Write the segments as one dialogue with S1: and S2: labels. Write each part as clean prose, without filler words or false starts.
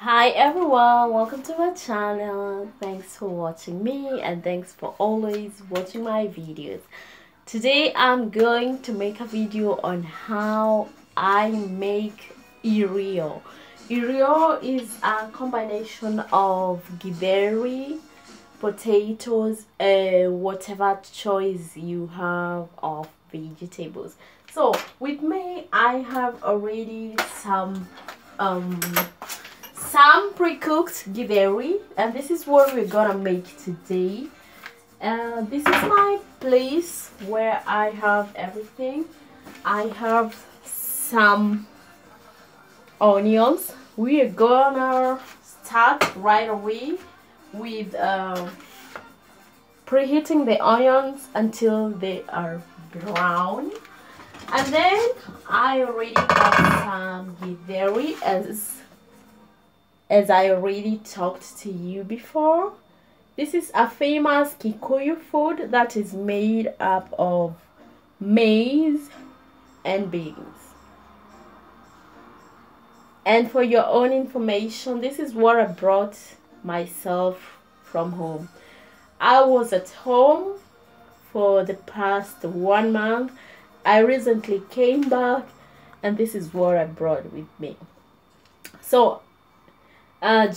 S1: Hi everyone, welcome to my channel. Thanks for watching me and thanks for always watching my videos. Today I'm going to make a video on how I make Irio. Irio is a combination of Githeri, potatoes, whatever choice you have of vegetables. So with me I have already some pre-cooked githeri, and this is what we're gonna make today. This is my place where I have everything. I have some onions. We're gonna start right away with preheating the onions until they are brown, and then I already have some githeri as I already talked to you before. This is a famous Kikuyu food that is made up of maize and beans. And for your own information, this is what I brought myself from home. I was at home for the past 1 month. I recently came back and this is what I brought with me. So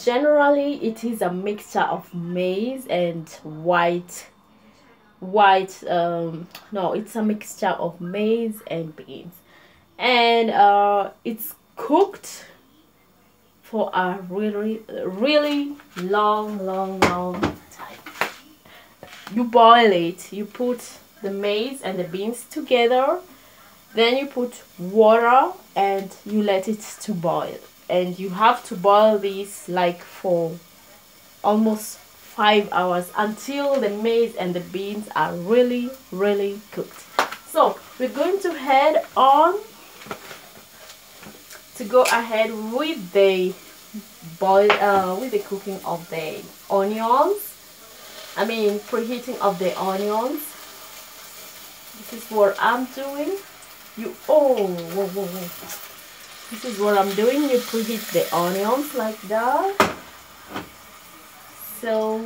S1: generally it is a mixture of maize and it's a mixture of maize and beans, and it's cooked for a really long time. You boil it, you put the maize and the beans together, then you put water and you let it to boil. And you have to boil this like for almost 5 hours until the maize and the beans are really cooked. So we're going to go ahead with the cooking of the onions. I mean preheating of the onions. This is what I'm doing. This is what I'm doing. You preheat the onions like that. So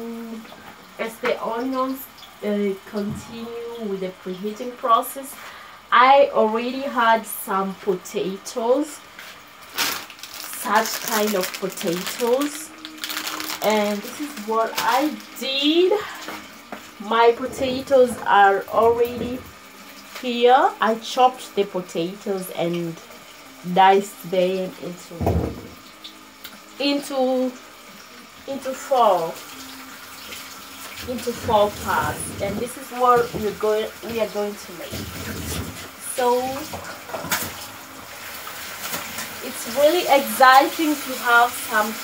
S1: as the onions continue with the preheating process, I already had some potatoes, such kind of potatoes, and this is what I did. My potatoes are already here. I chopped the potatoes and diced them into four parts, and this is what we are going to make. So it's really exciting to have some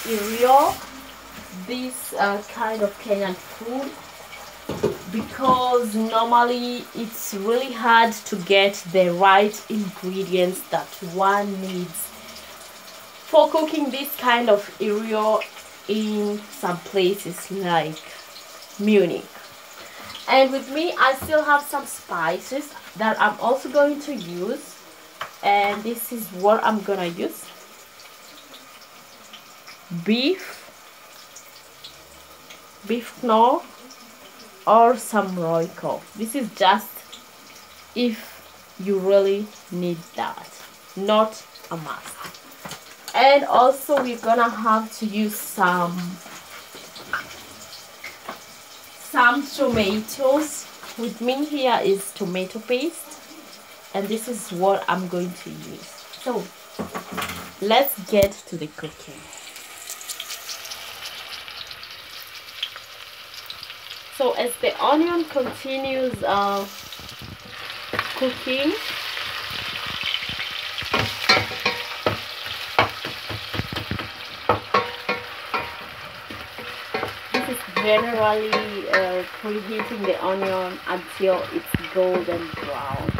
S1: Irio, this kind of Kenyan food, because normally it's really hard to get the right ingredients that one needs for cooking this kind of Irio in some places like Munich. And with me I still have some spices that I'm also going to use, and this is what I'm gonna use: beef knorr, or some Royco. This is just if you really need that, not a must. And also we're gonna have to use some tomatoes. With me here is tomato paste, and this is what I'm going to use. So let's get to the cooking. So as the onion continues cooking, this is generally preheating the onion until it's golden brown.